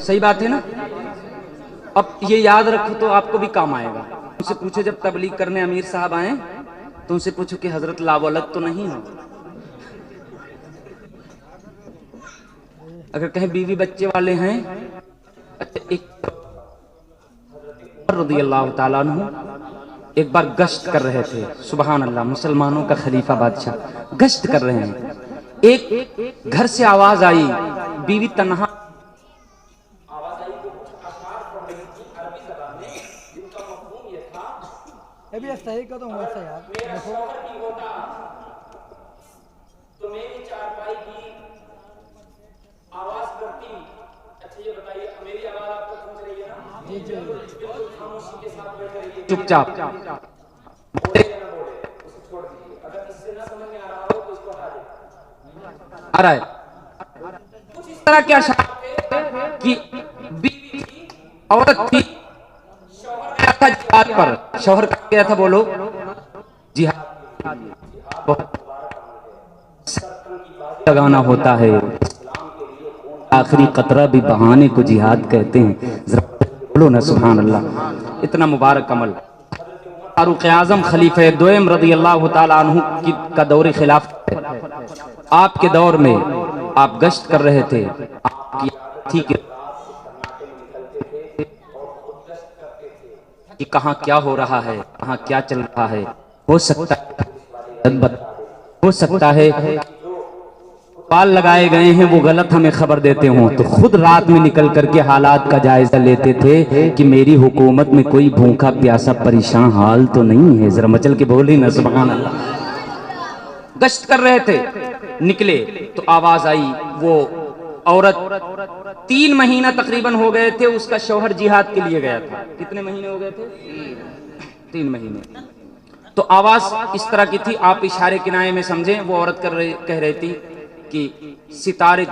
صحیح بات ہے نا؟ اب یہ یاد رکھو تو آپ کو بھی کام آئے گا. ان سے پوچھو جب تبلیغ کرنے امیر صاحب آئیں تو ان سے پوچھو کہ حضرت لاولد تو نہیں ہو. اگر کہیں بیوی بچے والے ہیں، ایک رضی اللہ تعالیٰ عنہ ایک بار گشت کر رہے تھے، سبحان اللہ، مسلمانوں کا خلیفہ بادشاہ گشت کر رہے ہیں. ایک گھر سے آواز آئی، بیوی تنہا ابھی صحیح کا تو ویسا یار تو میری چارپائی کی آواز کرتی. اچھا یہ بتائیے میری آواز آپ کو پہنچ رہی ہے نا؟ جی جی بالکل خاموشی کے ساتھ بیٹھے رہیے، چپ چاپ بولے یا نہ بولے اسے چھوڑ دیجیے. اگر اس سے نہ سمجھ میں آ رہا ہو تو اس کو ہٹا دیں. آ رہا ہے کچھ اس طرح کیا شاید کہ بیوی تھی، عورت تھی، شوہر گیا تھا جہاد پر. شوہر گیا تھا، بولو جہاد. لگانا ہوتا ہے، آخری قطرہ بھی بہانے کو جہاد کہتے ہیں. ذرا بولو نا سبحان اللہ. اتنا مبارک عمل. فاروق اعظم خلیفہ دوئم رضی اللہ تعالیٰ عنہ کا دور خلافت ہے. آپ کے دور میں آپ گشت کر رہے تھے، آپ کی تھی کہ کہاں کیا ہو رہا ہے، کہاں کیا چل رہا ہے. ہو سکتا ہے پال لگائے گئے ہیں وہ غلط ہمیں خبر دیتے ہوں، تو خود رات میں نکل کر کے حالات کا جائزہ لیتے تھے کہ میری حکومت میں کوئی بھوکا پیاسا پریشان حال تو نہیں ہے. ذرا مچل کے بولی نا سبحان اللہ. گشت کر رہے تھے، نکلے تو آواز آئی. وہ عورت 3 مہینہ تقریباً ہو گئے تھے، اس کا شوہر جہاد کے لیے گیا تھا. کتنے مہینے ہو گئے تھے؟ 3 مہینے. تو آواز اس طرح کی تھی، آپ اشارے کنائے میں سمجھیں. وہ عورت کہہ رہی تھی کہ ستارے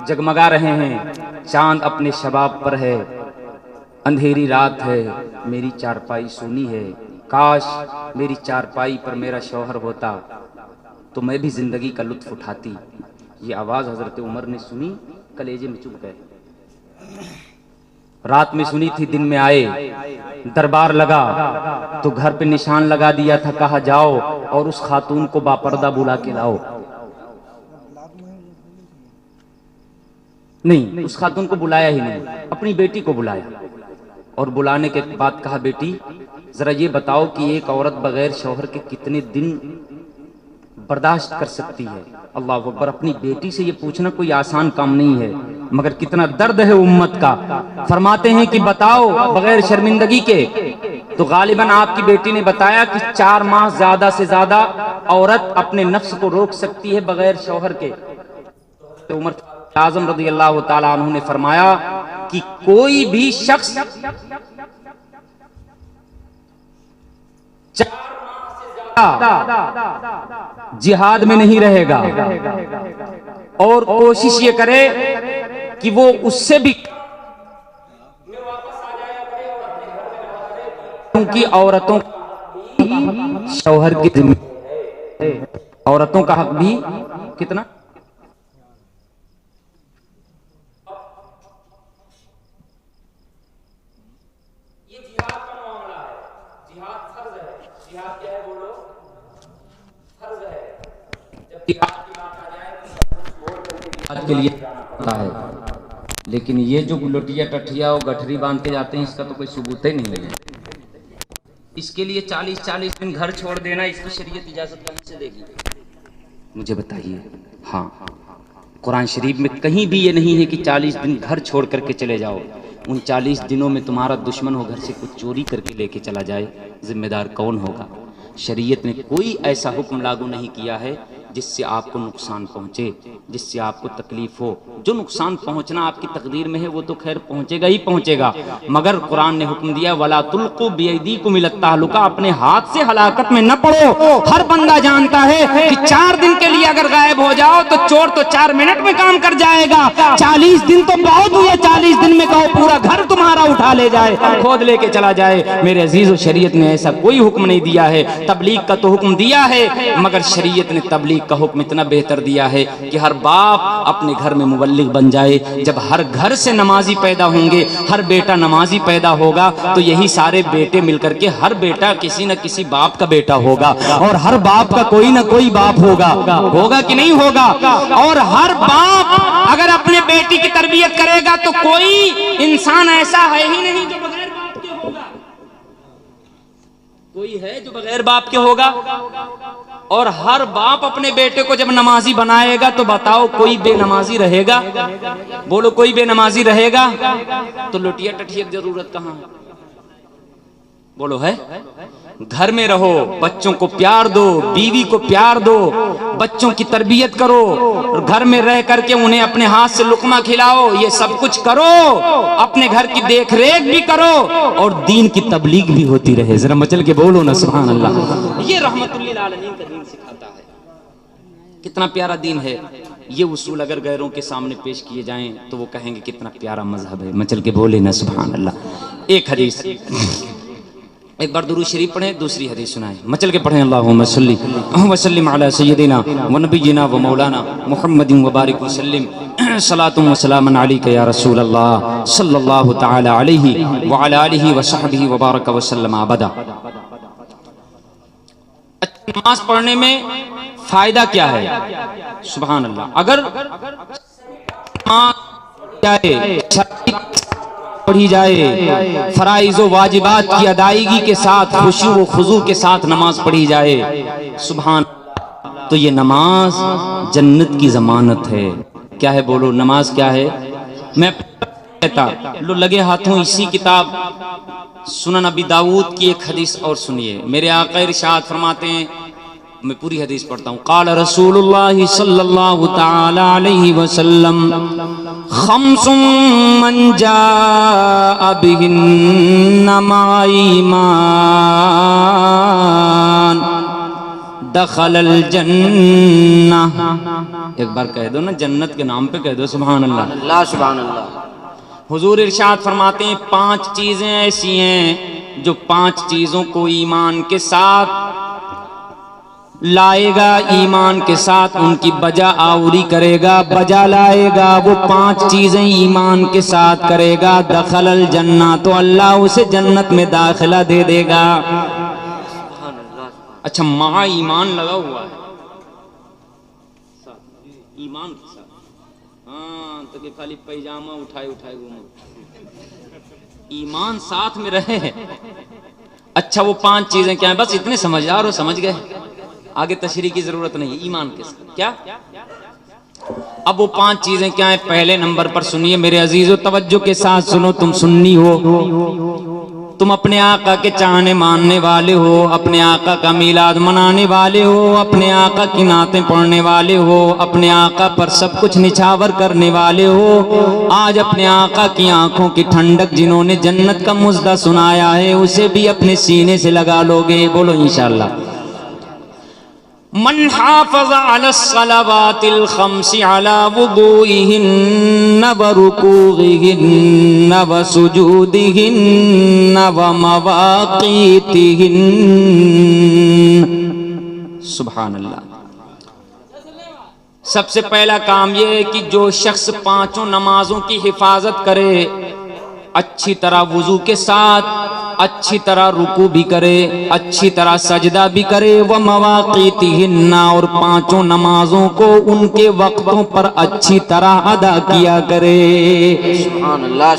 جگمگا رہے ہیں، چاند اپنے شباب پر ہے، اندھیری رات ہے، میری چارپائی سونی ہے. کاش میری چارپائی پر میرا شوہر ہوتا تو میں بھی زندگی کا لطف اٹھاتی. یہ آواز حضرت عمر نے سنی، کلیجے میں چپ گئے. رات میں سنی تھی، دن میں آئے، دربار لگا تو گھر پہ نشان لگا دیا تھا، کہا جاؤ اور اس خاتون کو باپردہ بلا کے لاؤ. نہیں، اس خاتون کو بلایا ہی نہیں، اپنی بیٹی کو بلایا. اور بلانے کے بعد کہا بیٹی ذرا یہ بتاؤ کہ ایک عورت بغیر شوہر کے کتنے دن برداشت کر سکتی ہے. اللہ اکبر. اپنی بیٹی سے یہ پوچھنا کوئی آسان کام نہیں ہے، مگر کتنا درد ہے امت کا. فرماتے ہیں کہ بتاؤ بغیر شرمندگی کے. تو غالباً آپ کی بیٹی نے بتایا کہ 4 ماہ زیادہ سے زیادہ عورت اپنے نفس کو روک سکتی ہے بغیر شوہر کے. تو عمر اعظم رضی اللہ تعالیٰ عنہ نے فرمایا کہ کوئی بھی شخص 4 ماہ سے زیادہ جہاد میں نہیں رہے گا اور کوشش یہ کرے کہ وہ اس سے بھی کیونکہ عورتوں شوہر کی ذمہ عورتوں کا حق بھی کتنا. کے لیے ہوتا ہے، لیکن یہ جو لٹیا ٹٹھیا اور گٹھری باندھتے جاتے ہیں اس کا تو کوئی ثبوت ہی نہیں ہے. اس کے لیے 40 دن گھر چھوڑ دینا، اس کی شریعت اجازت کہاں سے دے گی؟ مجھے بتائیے. ہاں، قرآن شریف میں کہیں بھی یہ نہیں ہے کہ 40 دن گھر چھوڑ کر کے چلے جاؤ. ان 40 دنوں میں تمہارا دشمن ہو گھر سے کچھ چوری کر کے لے کے چلا جائے، ذمہ دار کون ہوگا؟ شریعت نے کوئی ایسا حکم لاگو نہیں کیا ہے جس سے آپ کو نقصان پہنچے، جس سے آپ کو تکلیف ہو. جو نقصان پہنچنا آپ کی تقدیر میں ہے وہ تو خیر پہنچے گا ہی پہنچے گا، مگر قرآن نے حکم دیا وَلَا تُلْقُوا بِأَيْدِيكُمْ إِلَى التَّهْلُكَةِ، اپنے ہاتھ سے ہلاکت میں نہ پڑو. ہر بندہ جانتا ہے کہ 4 دن کے لیے اگر غائب ہو جاؤ تو چور تو 4 منٹ میں کام کر جائے گا. 40 دن تو بہت ہوئے، 40 دن میں کہو پورا گھر تمہارا اٹھا لے جائے، کھود لے کے چلا جائے. میرے عزیز و شریعت نے ایسا کوئی حکم نہیں دیا ہے. تبلیغ کا تو حکم دیا ہے، مگر شریعت نے تبلیغ تبلیغ کا حکم اتنا بہتر دیا ہے کہ ہر باپ اپنے گھر میں مبلغ بن جائے. جب ہر گھر سے نمازی پیدا ہوں گے, ہر بیٹا نمازی پیدا ہوگا, تو یہی سارے بیٹے مل کر کے ہر بیٹا کسی نہ کسی باپ کا بیٹا ہوگا, اور ہر باپ کا کوئی نہ کوئی باپ ہوگا کہ نہیں ہوگا. اور ہر باپ اگر اپنے بیٹی کی تربیت کرے گا تو کوئی انسان ایسا ہے ہی نہیں جو بغیر باپ کے ہوگا. کوئی ہے جو بغیر باپ کے ہوگا. اور ہر باپ اپنے بیٹے کو جب نمازی بنائے گا تو بتاؤ کوئی بے نمازی رہے گا؟ بولو کوئی بے نمازی رہے گا؟ تو لٹیا ٹٹیا کی ضرورت کہاں ہے؟ بولو ہے؟ گھر میں رہو, بچوں کو پیار دو, بیوی کو پیار دو, بچوں کی تربیت کرو, گھر میں رہ کر کے انہیں اپنے ہاتھ سے لقمہ کھلاؤ, یہ سب کچھ کرو, اپنے گھر کی دیکھ ریکھ بھی کرو, اور دین کی تبلیغ بھی ہوتی رہے. ذرا مچل کے بولو نا سبحان اللہ. یہ رحمت للعالمین کا دین سکھاتا ہے. کتنا پیارا دین ہے. یہ اصول اگر غیروں کے سامنے پیش کیے جائیں تو وہ کہیں گے کتنا پیارا مذہب ہے. مچل کے بولے نا سبحان اللہ. ایک حدیث, ایک بار درود شریف پڑھیں, دوسری حدیث سنائیں. مچل کے پڑھیں. اللہم صلی وسلم علی سیدنا و نبینا و مولانا محمد و بارک وسلم. صلاۃ و سلام علیک یا رسول اللہ صلی اللہ تعالی علیہ وعلی آلہ وصحبہ وبارک وسلم ابدا. نماز پڑھنے میں فائدہ کیا ہے؟ سبحان اللہ. اگر پڑھی جائے, فرائض و واجبات کی ادائیگی کے ساتھ, خشوع و خضوع کے ساتھ نماز پڑھی جائے, سبحان اللہ, تو یہ نماز جنت کی ضمانت ہے. کیا ہے بولو, نماز کیا ہے؟ میں کہتا لو لگے ہاتھوں اسی کتاب سنن ابی داؤد کی ایک حدیث اور سنیے. میرے آقا ارشاد فرماتے ہیں, میں پوری حدیث پڑھتا ہوں. قال رسول اللہ صلی اللہ تعالی علیہ وسلم خمس من جاء بهن مع ایمان دخل الجنہ. ایک بار کہہ دو نا, جنت کے نام پہ کہہ دو سبحان اللہ. اللہ سبحان اللہ. حضور ارشاد فرماتے ہیں 5 چیزیں ایسی ہیں جو 5 چیزوں کو ایمان کے ساتھ لائے گا, ایمان کے ساتھ ان کی بجا آوری کرے گا, بجا لائے گا, وہ 5 چیزیں ایمان کے ساتھ کرے گا. دخل الجنہ, تو اللہ اسے جنت میں داخلہ دے دے گا. اچھا, مع ایمان لگا ہوا ہے, ایمان کے ساتھ. ہاں تو کہ خالی پیجامہ اٹھائے گھومو, ایمان ساتھ میں رہے. اچھا وہ 5 چیزیں کیا ہیں؟ بس اتنے سمجھدار ہو, سمجھ گئے, آگے تشریح کی ضرورت نہیں. ایمان کے ساتھ کیا؟ اب وہ 5 چیزیں کیا ہیں؟ پہلے نمبر پر سنیے میرے عزیزو, توجہ کے ساتھ سنو. تم سنی ہو, تم اپنے آقا کے چاہنے ماننے والے ہو, اپنے آقا کا میلاد منانے والے ہو, اپنے آقا کی نعتیں پڑھنے والے ہو, اپنے آقا پر سب کچھ نچھاور کرنے والے ہو. آج اپنے آقا کی آنکھوں کی ٹھنڈک جنہوں نے جنت کا مژدہ سنایا ہے اسے بھی اپنے سینے سے لگا لوگے. بولو انشاءاللہ. من حافظ على الصلوات الخمس على وضوئهن وركوعهن وسجودهن ومواقيتهن. سبحان اللہ. سب سے پہلا کام یہ ہے کہ جو شخص 5 نمازوں کی حفاظت کرے, اچھی طرح وضو کے ساتھ, اچھی طرح رکوع بھی کرے, اچھی طرح سجدہ بھی کرے, وہ مواقیتہن, اور 5 نمازوں کو ان کے وقتوں پر اچھی طرح ادا کیا کرے. سبحان اللہ.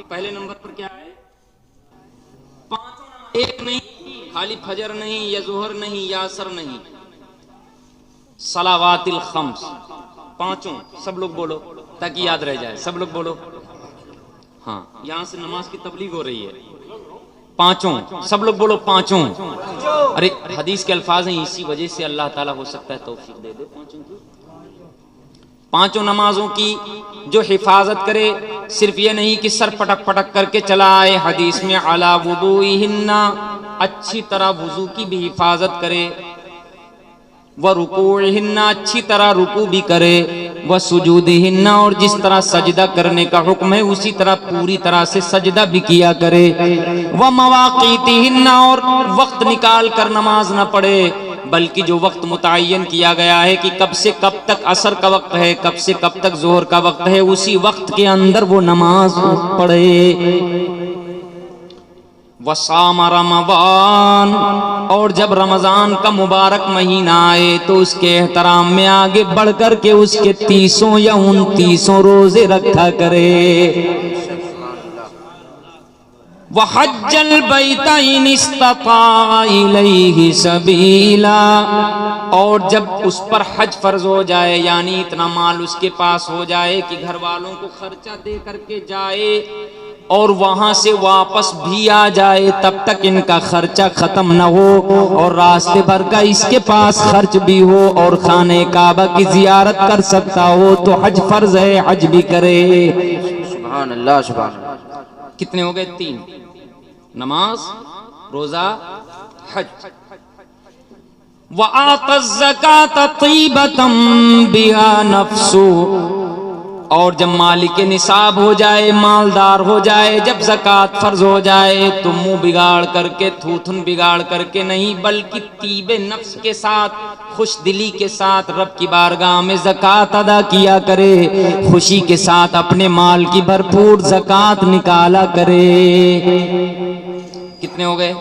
پہلے نمبر پر کیا ہے؟ 5 ایک نہیں, خالی فجر نہیں, یا ظہر نہیں, یا عصر نہیں, صلوات الخمس 5. سب لوگ بولو تاکہ یاد رہ جائے, سب لوگ بولو. ہاں, یہاں سے نماز کی تبلیغ ہو رہی ہے. 5, سب لوگ بولو 5. ارے حدیث کے الفاظ ہیں, اسی وجہ سے اللہ تعالیٰ ہو سکتا ہے توفیق دے دے. 5 نمازوں کی جو حفاظت کرے, صرف یہ نہیں کہ سر پٹک پٹک کر کے چلا آئے, حدیث میں علی وضوئہن, اچھی طرح وضو کی بھی حفاظت کرے, وَرُكُوعِهِنَّ, اچھی طرح رکوع بھی کرے, وَسُجُودِهِنَّ, اور جس طرح سجدہ کرنے کا حکم ہے اسی طرح پوری طرح سے سجدہ بھی کیا کرے, وَمَوَاقِيتِهِنَّ, اور وقت نکال کر نماز نہ پڑھے, بلکہ جو وقت متعین کیا گیا ہے کہ کب سے کب تک عصر کا وقت ہے، کب سے کب تک ظہر کا وقت ہے، اسی وقت کے اندر وہ نماز پڑھے۔ وصام رمضان، اور جب رمضان کا مبارک مہینہ آئے تو اس کے احترام میں آگے بڑھ کر کے اس کے 30 یا 29 روزے رکھا کرے۔ وحج البیت ان استطاع الیہ سبیلا، اور جب اس پر حج فرض ہو جائے، یعنی اتنا مال اس کے پاس ہو جائے کہ گھر والوں کو خرچہ دے کر کے جائے اور وہاں سے واپس بھی آ جائے، تب تک ان کا خرچہ ختم نہ ہو اور راستے بھر کا اس کے پاس خرچ بھی ہو اور خانہ کعبہ کی زیارت کر سکتا ہو تو حج فرض ہے، حج بھی کرے۔ سبحان اللہ سبحان اللہ۔ کتنے ہو گئے؟ 3، نماز، روزہ، حج۔ وَآتَى الزَّكَاةَ طِيبَةً بِهَا نَفْسُ، اور جب مالک نصاب ہو جائے، مالدار ہو جائے، جب زکوٰۃ فرض ہو جائے تو منہ بگاڑ کر کے، تھوتن بگاڑ کر کے نہیں، بلکہ طیب نفس کے ساتھ، خوش دلی کے ساتھ رب کی بارگاہ میں زکوٰۃ ادا کیا کرے، خوشی کے ساتھ اپنے مال کی بھرپور زکوٰۃ نکالا کرے۔ کتنے ہو گئے؟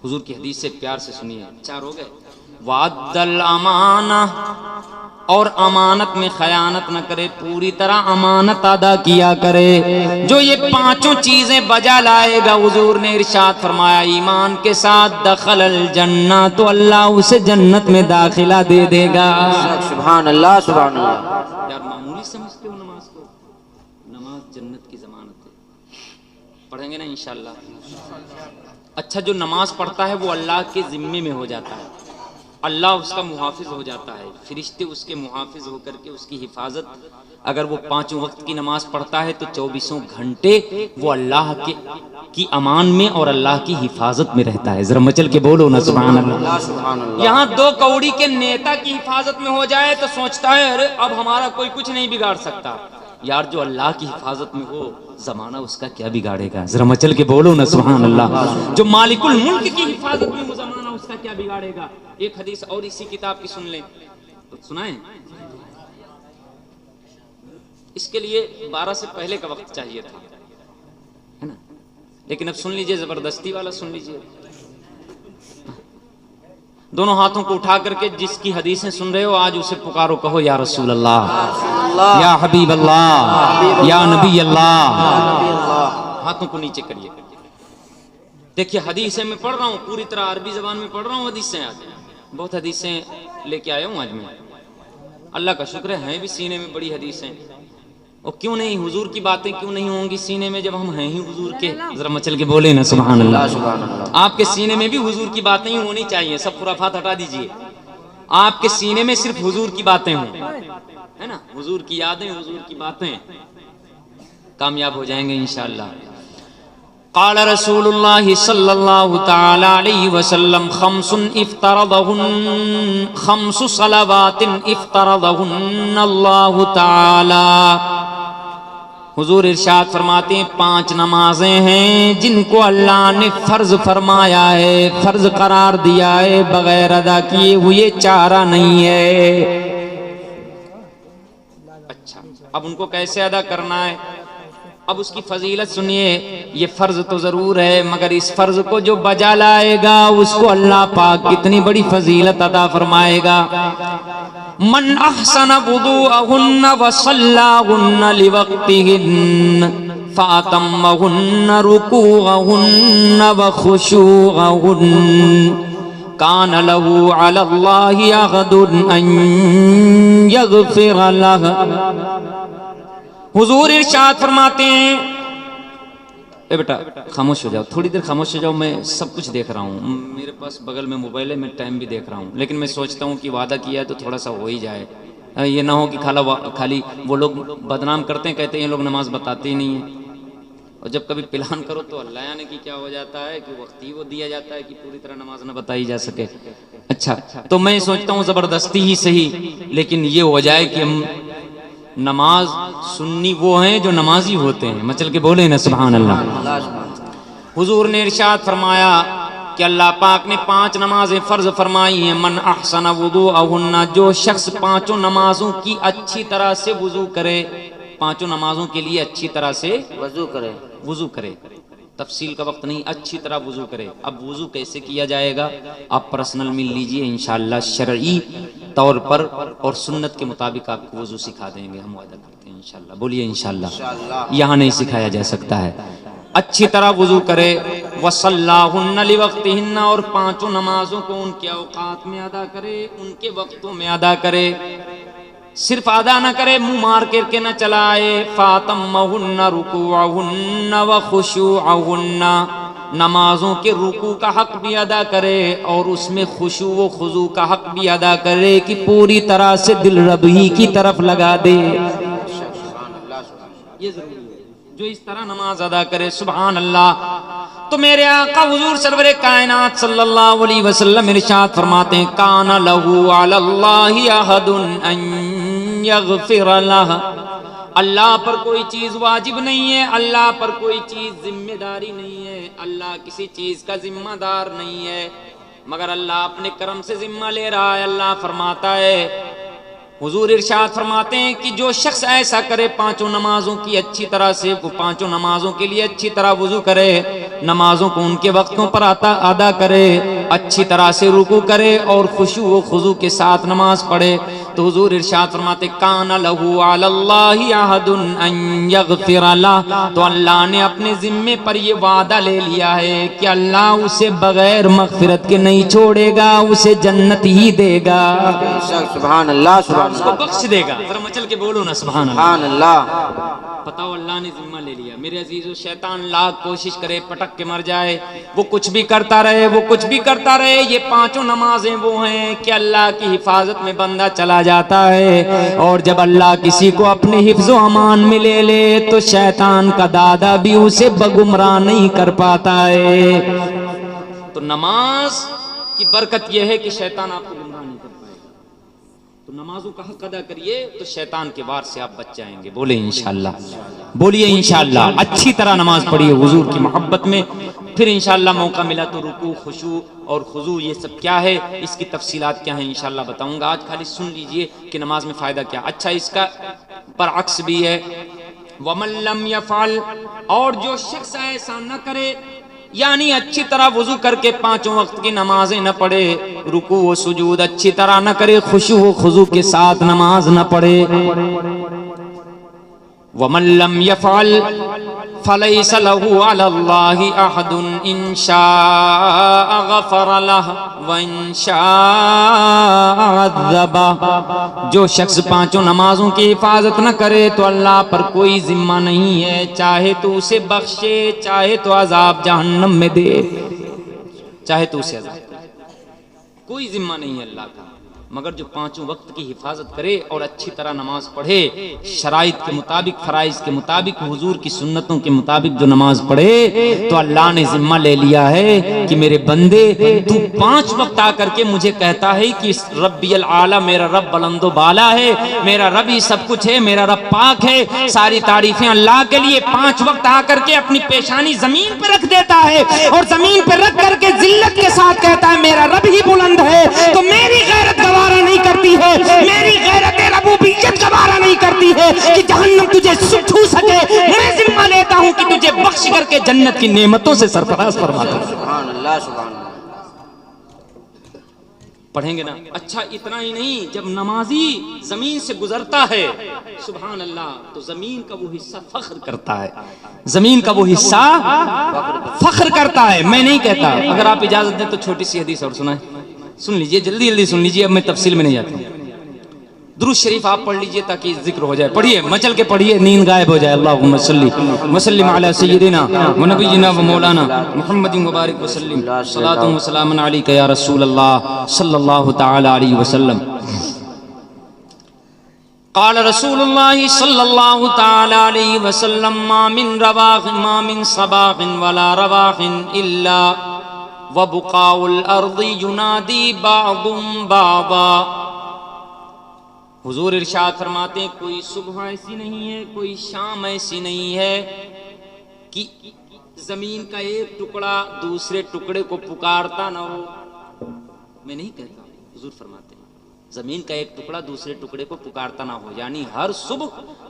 حضور کی حدیث سے پیار سے سنیے، 4 ہو گئے۔ وعد الامانہ، اور امانت میں خیانت نہ کرے، پوری طرح امانت ادا کیا کرے۔ جو یہ 5 چیزیں بجا لائے گا، حضور نے ارشاد فرمایا ایمان کے ساتھ، دخل الجنہ، تو اللہ اسے جنت میں داخلہ دے دے گا۔ سبحان اللہ سبحان اللہ۔ یار معمولی سمجھتے ہو نماز کو؟ نماز جنت کی ضمانت ہے، پڑھیں گے نا انشاءاللہ۔ اچھا، جو نماز پڑھتا ہے وہ اللہ کے ذمے میں ہو جاتا ہے، اللہ اس کا محافظ ہو جاتا ہے، فرشتے اس کے محافظ ہو کر کے اس کی حفاظت، اگر وہ 5 وقت کی نماز پڑھتا ہے تو 24 گھنٹے وہ اللہ کی امان میں اور اللہ کی حفاظت میں رہتا ہے۔ ذرا مچل کے بولو نا سبحان اللہ۔ سبحان اللہ۔ یہاں 2 کوڑی کے نیتا کی حفاظت میں ہو جائے تو سوچتا ہے ارے اب ہمارا کوئی کچھ نہیں بگاڑ سکتا۔ یار جو اللہ کی حفاظت میں ہو، زمانہ اس کا کیا بگاڑے گا؟ ذرا مچل کے بولو نا سبحان اللہ۔ جو مالک الملک کی حفاظت میں ہو، زمانہ اس کا کیا بگاڑے گا؟ ایک حدیث اور اسی کتاب کی سن لیں، سنائیں؟ اس کے لیے 12 سے پہلے کا وقت چاہیے تھا، ہے نا، لیکن اب سن لیجئے، زبردستی والا سن لیجئے۔ دونوں ہاتھوں کو اٹھا کر کے جس کی حدیثیں سن رہے ہو آج اسے پکارو، کہو یا رسول اللہ، یا حبیب اللہ، یا نبی اللہ۔ ہاتھوں کو نیچے کریے۔ دیکھیے حدیثیں میں پڑھ رہا ہوں، پوری طرح عربی زبان میں پڑھ رہا ہوں حدیثیں، آج بہت حدیثیں لے کے آیا ہوں آج میں، اللہ کا شکر ہے بھی سینے میں بڑی حدیثیں، اور کیوں نہیں، حضور کی باتیں کیوں نہیں ہوں گی سینے میں جب ہم ہیں ہی حضور کے؟ ذرا مچل کے بولے نا سبحان اللہ۔ آپ کے سینے میں بھی حضور کی باتیں ہی ہونی چاہیے، سب خرافات ہٹا دیجئے، آپ کے سینے میں صرف حضور کی باتیں ہوں، ہے نا، حضور کی یادیں، حضور کی باتیں، کامیاب ہو جائیں گے انشاءاللہ۔ قال رسول اللہ صلی اللہ تعالی علیہ وسلم خمس صلوات افترضہن اللہ تعالی، حضور ارشاد فرماتے ہیں 5 نمازیں ہیں جن کو اللہ نے فرض فرمایا ہے، فرض قرار دیا ہے، بغیر ادا کیے ہوئے چارہ نہیں ہے۔ اچھا، اب ان کو کیسے ادا کرنا ہے؟ اب اس کی فضیلت سنیے۔ یہ فرض تو ضرور ہے، مگر اس فرض کو جو بجا لائے گا اس کو اللہ پاک کتنی بڑی فضیلت عطا فرمائے گا۔ من احسن وضوءهن وصلاهن لوقتهن فاتمهن ركوعهن وخشوعهن كان له على الله عهد ان يغفر له۔ حضور ارشاد فرماتے ہیں، اے بیٹا خاموش ہو جاؤ، تھوڑی دیر خاموش ہو جاؤ، میں سب کچھ دیکھ رہا ہوں، میرے پاس بغل میں موبائل ہے، میں ٹائم بھی دیکھ رہا ہوں، لیکن میں سوچتا ہوں کہ وعدہ کیا ہے تو تھوڑا سا ہو ہی جائے، یہ نہ ہو کہ خالی وہ لوگ بدنام کرتے ہیں، کہتے ہیں یہ لوگ نماز بتاتے ہی نہیں ہیں، اور جب کبھی پلان کرو تو اللہ جانے کی کیا ہو جاتا ہے کہ وقت ہی وہ دیا جاتا ہے کہ پوری طرح نماز نہ بتائی جا سکے۔ اچھا، تو میں سوچتا ہوں زبردستی ہی صحیح، لیکن یہ ہو جائے کہ ہم نماز سننی وہ ہیں جو نمازی ہوتے ہیں، مچل کے بولے نا سبحان اللہ۔ حضور نے ارشاد فرمایا کہ اللہ پاک نے 5 نمازیں فرض فرمائی ہیں. من احسن وضوءہن، جو شخص 5 نمازوں کی اچھی طرح سے وضو کرے، 5 نمازوں کے لیے اچھی طرح سے وضو کرے. تفصیل کا وقت نہیں، اچھی طرح وضو کرے. اب وضو کیسے کیا جائے گا آپ پرسنل مل لیجئے انشاءاللہ، شرعی طور پر اور سنت کے مطابق آپ کو وضو سکھا دیں گے، ہم وعدہ کرتے ہیں انشاءاللہ. بولیے انشاءاللہ. یہاں نہیں سکھایا جا سکتا ہے. اچھی طرح وضو کرے. وصلاہن لوقتہن، اور 5 نمازوں کو ان کے اوقات میں ادا کرے، ان کے وقتوں میں ادا کرے. صرف ادا نہ کرے، منہ مار کر کے نہ چلائے. فاتمہن رکوعہن وخشوعہن، نمازوں کے رکوع کا حق بھی ادا کرے اور اس میں خشوع و خضوع کا حق بھی ادا کرے کہ پوری طرح سے دل رب ہی کی طرف لگا دے. یہ ضروری ہے جو اس طرح نماز ادا کرے. سبحان اللہ. تو میرے آقا حضور سرور کائنات صلی اللہ علیہ وسلم ارشاد فرماتے ہیں کان لہ علی اللہ عہد ان یغفر لہ، اللہ پر کوئی چیز واجب نہیں ہے، اللہ پر کوئی چیز ذمہ داری نہیں ہے، اللہ کسی چیز کا ذمہ دار نہیں ہے، مگر اللہ اپنے کرم سے ذمہ لے رہا ہے. اللہ فرماتا ہے، حضور ارشاد فرماتے ہیں کہ جو شخص ایسا کرے 5 نمازوں کی اچھی طرح سے، وہ 5 نمازوں کے لیے اچھی طرح وضو کرے، نمازوں کو ان کے وقتوں پر ادا کرے، اچھی طرح سے رکوع کرے اور خشوع و خضوع کے ساتھ نماز پڑھے، تو حضور ارشاد فرماتے کان لہ علی اللہ عہد ان یغفر لہ، تو اللہ نے اپنے ذمے پر یہ وعدہ لے لیا ہے کہ اللہ اسے بغیر مغفرت کے نہیں چھوڑے گا، اسے جنت ہی دے گا. سبحان اللہ. سبحان اس کو بخش دے گا. ذرا مچل کے بولو نا سبحان اللہ. بتاؤ اللہ نے ذمہ لے لیا. میرے عزیزو، شیطان لاکھ کوشش کرے پٹک کے مر جائے، وہ کچھ بھی کرتا رہے، وہ کچھ بھی کرتا رہے، یہ 5 نمازیں وہ ہیں کہ اللہ کی حفاظت میں بندہ چلا جاتا ہے، اور جب اللہ کسی کو اپنے حفظ و امان میں لے لے تو شیطان کا دادا بھی اسے بگمراہ نہیں کر پاتا ہے. تو نماز کی برکت یہ ہے کہ شیطان آپ کو گمراہ نہیں کر پائے. تو نمازوں کا حق ادا کریے تو شیطان کے وار سے آپ بچ جائیں گے. بولے انشاءاللہ. بولیے انشاءاللہ. اچھی طرح نماز پڑھیے حضور کی محبت میں. پھر انشاءاللہ موقع ملا تو رکوع، خشوع اور خضوع یہ سب کیا ہے، اس کی تفصیلات کیا ہیں انشاءاللہ بتاؤں گا. آج خالی سن لیجئے کہ نماز میں فائدہ کیا. اچھا، اس کا برعکس بھی ہے. وَمَن لَّمْ يَفْعَلْ، اور جو شخص ایسا نہ کرے، یعنی اچھی طرح وضو کر کے 5 وقت کی نمازیں نہ پڑھے، رکوع و سجود اچھی طرح نہ کرے، خشوع و خضوع کے ساتھ نماز نہ پڑھے. وَمَن لَّمْ يَفْعَلْ فَلَيْسَ لَهُ عَلَى اللَّهِ أَحَدٌ إِن شَاءَ غَفَرَ لَهُ وَإِن شَاءَ عَذَّبَهُ، جو شخص 5 نمازوں کی حفاظت نہ کرے تو اللہ پر کوئی ذمہ نہیں ہے، چاہے تو اسے بخشے، چاہے تو عذاب جہنم میں دے، چاہے تو اسے عذاب دے، کوئی ذمہ نہیں ہے اللہ کا. مگر جو 5 وقت کی حفاظت کرے اور اچھی طرح نماز پڑھے، شرائط کے مطابق، فرائض کے مطابق، حضور کی سنتوں کے مطابق جو نماز پڑھے، تو اللہ نے ذمہ لے لیا ہے کہ میرے بندے تو 5 وقت آ کر کے مجھے کہتا ہے کہ ربی العالی، میرا رب بلند و بالا ہے، میرا رب ہی سب کچھ ہے، میرا رب پاک ہے، ساری تعریفیں اللہ کے لیے. 5 وقت آ کر کے اپنی پیشانی زمین پہ رکھ دیتا ہے اور زمین پہ رکھ کر کے ذلت کے ساتھ کہتا ہے میرا رب ہی بلند ہے. تو میری غیرت گوارا نہیں کرتی ہے، میری غیرت ربوبیت گوارا نہیں کرتی ہے کہ جہنم تجھے چھو سکے. میں ذمہ لیتا ہوں کہ تجھے بخش کر کے جنت کی نعمتوں سے سرفراز فرما دوں. سبحان اللہ. سبحان اللہ. پڑھیں گے نا. اچھا، اتنا ہی نہیں، جب نمازی زمین سے گزرتا ہے سبحان اللہ، تو زمین کا وہ حصہ فخر کرتا ہے، زمین کا وہ حصہ فخر کرتا ہے. میں نہیں کہتا، اگر آپ اجازت دیں تو چھوٹی سی حدیث اور سنائیں. سن لیجئے، جلدی جلدی سن لیجئے، اب میں تفصیل میں نہیں جاتا ہوں. درود شریف آپ پڑھ لیجئے تاکہ ذکر ہو جائے. پڑھیے، مچل کے پڑھیے، نیند غائب ہو جائے. اللہم صلی وسلم علی سیدنا و نبینا و مولانا محمد مبارک وسلم. صلاۃ و سلام علیک یا رسول اللہ صلی اللہ تعالی علیہ وسلم. قال رسول اللہ صلی اللہ تعالی علیہ وسلم ما من رواح ما من صباح ولا رواح الا وبقاء الارض ینادی بعض بعضا. حضور ارشاد فرماتے ہیں کوئی صبح ایسی نہیں ہے، کوئی شام ایسی نہیں ہے کہ زمین کا ایک ٹکڑا دوسرے ٹکڑے کو پکارتا نہ ہو. میں نہیں کہتا، حضور فرماتے ہیں زمین کا ایک ٹکڑا دوسرے ٹکڑے کو پکارتا نہ ہو، یعنی ہر صبح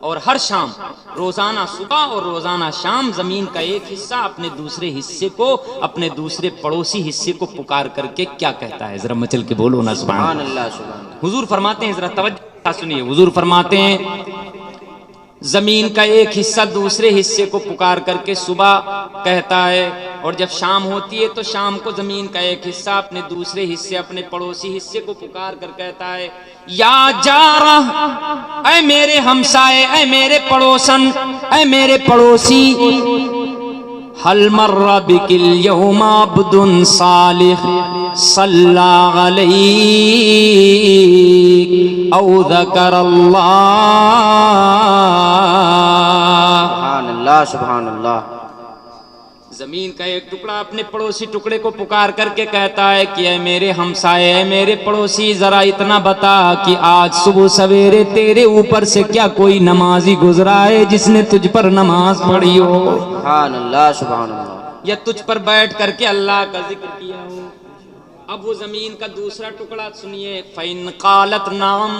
اور ہر شام، روزانہ صبح اور روزانہ شام زمین کا ایک حصہ اپنے دوسرے حصے کو، اپنے دوسرے پڑوسی حصے کو پکار کر کے کیا کہتا ہے؟ ذرا مچل کے بولو نا سبحان اللہ سبحان اللہ. حضور فرماتے ہیں، ذرا توجہ سنیے، حضور فرماتے ہیں زمین کا ایک حصہ دوسرے حصے کو پکار کر کے صبح کہتا ہے، اور جب شام ہوتی ہے تو شام کو زمین کا ایک حصہ اپنے دوسرے حصے، اپنے پڑوسی حصے کو پکار کر کہتا ہے یا جارہ، اے میرے ہمسائے، اے میرے پڑوسن، اے میرے پڑوسی، حل مر بک اليوم عبد صالح صلی علیک او ذکر اللہ. سبحان اللہ سبحان اللہ. زمین کا ایک ٹکڑا اپنے پڑوسی ٹکڑے کو پکار کر کے کہتا ہے کہ اے میرے ہمسائے، اے میرے پڑوسی، ذرا اتنا بتا کہ آج صبح سویرے تیرے اوپر سے کیا کوئی نمازی گزرا ہے جس نے تجھ پر نماز پڑھی ہو، سبحان اللہ سبحان اللہ. یا تجھ پر بیٹھ کر کے اللہ کا ذکر کیا ہو. اب وہ زمین کا دوسرا ٹکڑا سنیے، فَإِنْ قَالَتْ نَعَمْ،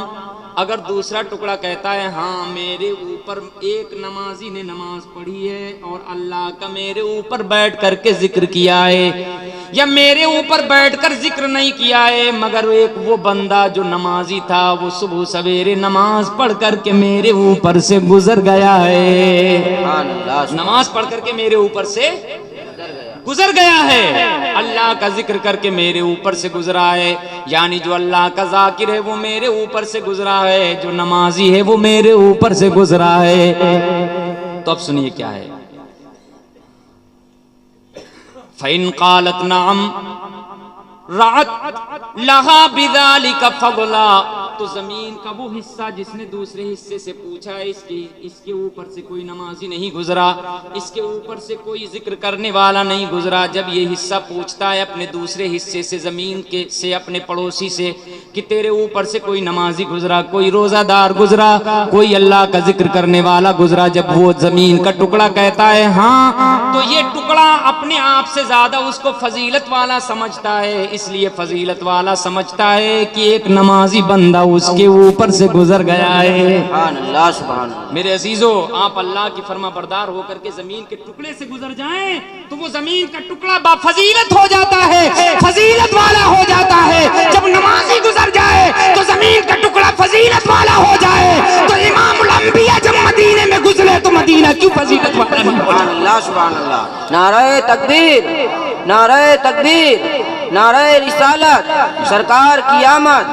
اگر دوسرا ٹکڑا کہتا ہے ہاں میرے اوپر ایک نمازی نے نماز پڑھی ہے اور اللہ کا میرے اوپر بیٹھ کر کے ذکر کیا ہے، یا میرے اوپر بیٹھ کر ذکر نہیں کیا ہے مگر ایک وہ بندہ جو نمازی تھا وہ صبح سویرے نماز پڑھ کر کے میرے اوپر سے گزر گیا ہے، سبحان اللہ. نماز پڑھ کر کے میرے اوپر سے گزر گیا ہے، اللہ کا ذکر کر کے میرے اوپر سے گزرا ہے، یعنی جو اللہ کا ذاکر ہے وہ میرے اوپر سے گزرا ہے، جو نمازی ہے وہ میرے اوپر سے گزرا ہے. تو اب سنیے کیا ہے، فَإِنْ قَالَتْ نَعَمْ رَعَتْ لَهَا بِذَلِكَ فَضْلًا، تو زمین کا وہ حصہ جس نے دوسرے حصے سے پوچھا ہے اس کے اوپر سے کوئی نمازی نہیں گزرا، اس کے اوپر سے کوئی ذکر کرنے والا نہیں گزرا. جب یہ حصہ پوچھتا ہے اپنے دوسرے حصے سے، زمین کے سے، اپنے پڑوسی سے کہ تیرے اوپر سے کوئی نمازی گزرا، کوئی روزہ دار گزرا، کوئی اللہ کا ذکر کرنے والا گزرا، جب وہ زمین کا ٹکڑا کہتا ہے ہاں، تو یہ ٹکڑا اپنے آپ سے زیادہ اس کو فضیلت والا سمجھتا ہے، اس لیے فضیلت والا سمجھتا ہے کہ ایک نمازی بندہ اس کے اوپر سے گزر گیا ہے. سبحان اللہ سبحان اللہ. میرے عزیزو، آپ اللہ کی فرما بردار ہو کر کے زمین کے ٹکڑے سے گزر جائیں تو وہ زمین کا ٹکڑا با فضیلت ہو جاتا ہے، فضیلت والا ہو جاتا ہے. جب نمازی گزر جائے تو زمین کا ٹکڑا فضیلت والا ہو جائے. تو امام الانبیاء جب مدینے میں گزرے تو مدینہ کیوں فضیلت والا نہیں ہو؟ سبحان اللہ سبحان اللہ. نعرہ تکبیر، نعرہ تکبیر، نعرہ رسالت، سرکار کی آمد.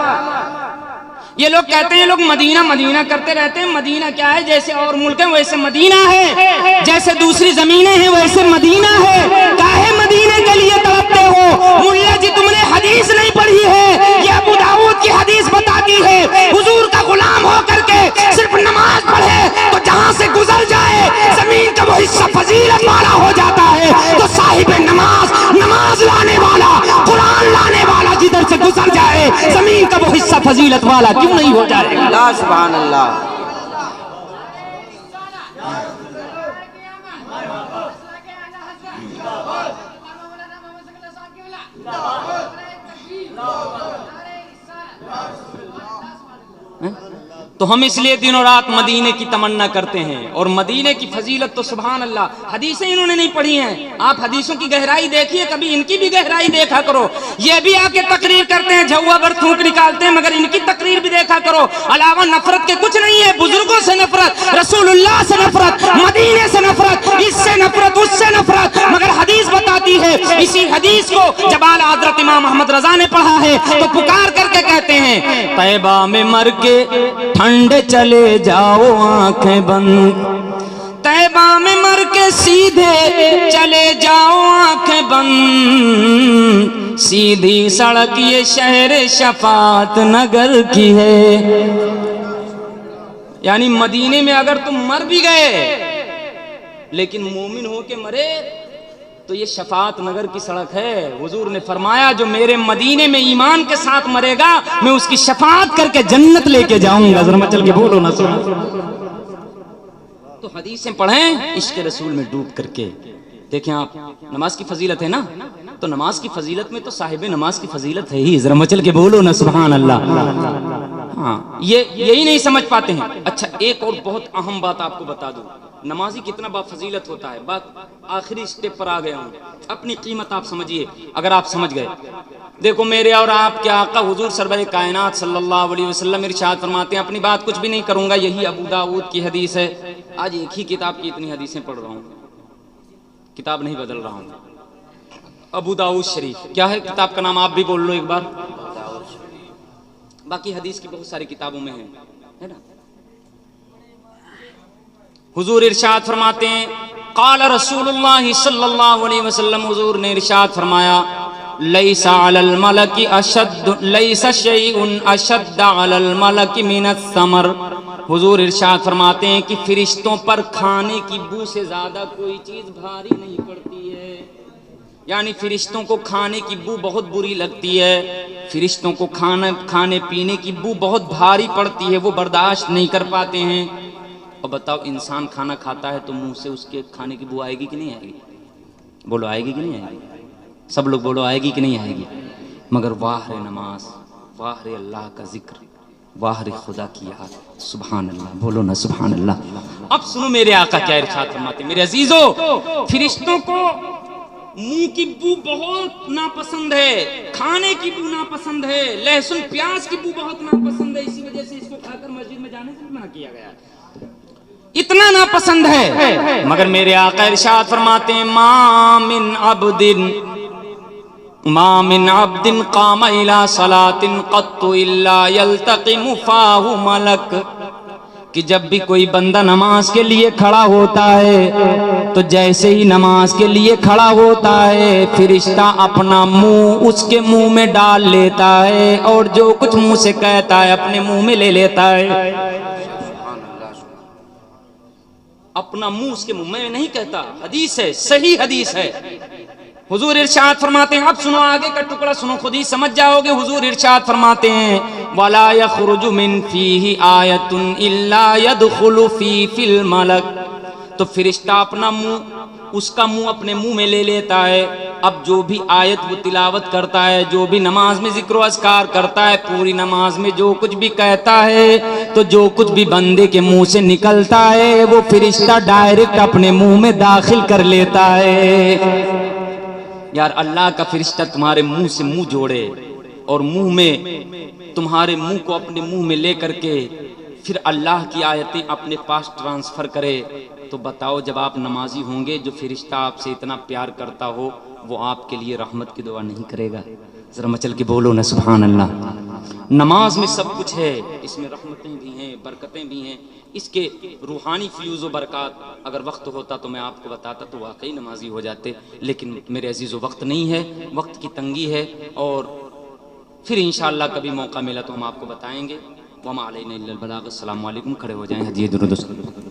یہ لوگ کہتے ہیں لوگ مدینہ مدینہ کرتے رہتے ہیں. مدینہ کیا ہے؟ جیسے اور ملک ہیں ویسے مدینہ ہے، جیسے دوسری زمینیں ہیں ویسے مدینہ ہے. کاہے مدینے کے لیے تڑپتے ہو؟ ملا جی تم نے حدیث نہیں پڑھی ہے، یہ ابو داؤد کی حدیث بتاتی ہے حضور کا غلام ہو کر کے صرف نماز پڑھے تو جہاں سے گزر جائے زمین کا وہ حصہ فضیلت والا ہو جاتا ہے. تو صاحب نماز، نماز لانے والا، قرآن لانے والا جدھر سے گزر جائے زمین کا وہ حصہ فضیلت والا کیوں نہیں ہو جائے گا؟ اللہ سبحان اللہ. تو ہم اس لیے دن و رات مدینے کی تمنا کرتے ہیں، اور مدینے کی فضیلت تو سبحان اللہ. حدیثیں انہوں نے نہیں پڑھی ہیں، آپ حدیثوں کی گہرائی دیکھیے، کبھی ان کی بھی گہرائی دیکھا کرو. یہ بھی آ کے تقریر کرتے ہیں، جھوا بھر تھوک نکالتے ہیں، مگر ان کی تقریر بھی دیکھا کرو. علاوہ نفرت کے کچھ نہیں ہے، بزرگوں سے نفرت، رسول اللہ سے نفرت، مدینے سے نفرت، اس سے نفرت، اس سے نفرت. مگر حدیث بتاتی ہے، اسی حدیث کو جب اعلیٰ حضرت امام احمد رضا نے پڑھا ہے تو پکار کر کے کہتے ہیں طیبہ میں مر کے ٹھنڈے چلے جاؤ آنکھیں بند، طیبہ میں مر کے سیدھے چلے جاؤ آنکھیں بند، سیدھی سڑک یہ شہر شفاعت نگر کی ہے. یعنی مدینے میں اگر تم مر بھی گئے لیکن مومن ہو کے مرے تو یہ شفاعت نگر کی سڑک ہے. حضور نے فرمایا جو میرے مدینے میں ایمان کے ساتھ مرے گا میں اس کی شفاعت کر کے جنت لے کے جاؤں گا. ذرا مچل کے بولو نا سنا. تو حدیثیں پڑھیں عشق رسول میں ڈوب کر کے. دیکھیں آپ، نماز کی فضیلت ہے نا، تو نماز کی فضیلت میں تو صاحب نماز کی فضیلت ہے ہی، ذرا مچل کے بولو نا سبحان اللہ۔ ہاں یہی نہیں سمجھ پاتے ہیں۔ اچھا ایک اور بہت اہم بات آپ کو بتا دوں، نمازی کتنا با فضیلت ہوتا ہے، بات آخری سٹیپ پر آ گیا ہوں، اپنی قیمت آپ سمجھیے اگر آپ سمجھ گئے۔ دیکھو میرے اور آپ کے آقا حضور سرور کائنات صلی اللہ علیہ وسلم ارشاد فرماتے ہیں، اپنی بات کچھ بھی نہیں کروں گا، یہی ابو داؤد کی حدیث ہے۔ آج ایک ہی کتاب کی اتنی حدیثیں پڑھ رہا ہوں، کتاب نہیں بدل رہا ہوں۔ ابو داؤد شریف کیا ہے کتاب کا نام، آپ بھی بول لو ایک بار۔ باقی حدیث کی بہت ساری کتابوں میں ہے نا۔ حضور ارشاد فرماتے ہیں، قال رسول اللہ صلی اللہ علیہ وسلم، حضور نے ارشاد فرمایا، لیس علی الملک اشد، لیس شیء اشد علی الملک من الثمر۔ حضور ارشاد فرماتے ہیں کہ فرشتوں پر کھانے کی بو سے زیادہ کوئی چیز بھاری نہیں پڑتی ہے، یعنی فرشتوں کو کھانے کی بو بہت بری لگتی ہے، فرشتوں کو کھانے پینے کی بو بہت بھاری پڑتی ہے، وہ برداشت نہیں کر پاتے ہیں۔ اور بتاؤ انسان کھانا کھاتا ہے تو منہ سے اس کے کھانے کی بو آئے گی کہ نہیں آئے گی؟ بولو آئے گی کہ نہیں آئے گی؟ سب لوگ بولو آئے گی کہ نہیں آئے گی؟ مگر واہ رے نماز، واہ رے اللہ کا ذکر، واہ رے خدا کی یاد، سبحان اللہ، بولو نا سبحان اللہ۔ اب سنو میرے آقا کیا ارشاد فرماتے ہیں، میرے عزیزو، فرشتوں کو منہ کی بو بہت ناپسند ہے، کھانے کی بو ناپسند ہے، لہسن پیاز کی بو بہت ناپسند ہے، اسی وجہ سے اس کو کھا کر مسجد میں جانے سے بھی منع کیا گیا ہے، اتنا ناپسند ہے۔ مگر میرے آقا ارشاد فرماتے ہیں، ما من عبد قام الى صلاة قط الا يلتقم فاه ملک، کہ جب بھی کوئی بندہ نماز کے لیے کھڑا ہوتا ہے تو جیسے ہی نماز کے لیے کھڑا ہوتا ہے فرشتہ اپنا منہ اس کے منہ میں ڈال لیتا ہے، اور جو کچھ منہ سے کہتا ہے اپنے منہ میں لے لیتا ہے۔ اپنا منہ اس کے منہ میں نہیں کہتا، حدیث ہے، صحیح حدیث ہے۔ حضور ارشاد فرماتے ہیں، اب سنو آگے کا ٹکڑا سنو، خود ہی سمجھ جاؤ گے۔ حضور ارشاد فرماتے ہیں، وَلَا يَخْرُجُ مِن فِيهِ آيَةٌ إِلَّا يَدْخُلُ فِي الْمَلَكِ، تو فرشتہ اپنا منہ، اس کا منہ اپنے منہ میں لے لیتا ہے۔ اب جو بھی آیت وہ تلاوت کرتا ہے، جو بھی نماز میں ذکر و اذکار کرتا ہے، پوری نماز میں جو کچھ بھی کہتا ہے، تو جو کچھ بھی بندے کے منہ سے نکلتا ہے وہ فرشتہ ڈائریکٹ اپنے منہ میں داخل کر لیتا ہے۔ یار اللہ کا فرشتہ تمہارے منہ سے منہ جوڑے اور منہ میں تمہارے منہ کو اپنے منہ میں لے کر کے پھر اللہ کی آیتیں اپنے پاس ٹرانسفر کرے، تو بتاؤ جب آپ نمازی ہوں گے، جو فرشتہ آپ سے اتنا پیار کرتا ہو وہ آپ کے لیے رحمت کی دعا نہیں کرے گا؟ ذرا مچل کے بولو نا سبحان اللہ۔ نماز میں سب کچھ ہے، اس میں رحمتیں بھی ہیں، برکتیں بھی ہیں، اس کے روحانی فیوز و برکات اگر وقت ہوتا تو میں آپ کو بتاتا تو واقعی نمازی ہو جاتے، لیکن میرے عزیزو وقت نہیں ہے، وقت کی تنگی ہے، اور پھر انشاءاللہ کبھی موقع ملا تو ہم آپ کو بتائیں گے۔ وما علینا الا البلاغ۔ السلام علیکم، کھڑے ہو جائیں، ہدیہ درود و سلام۔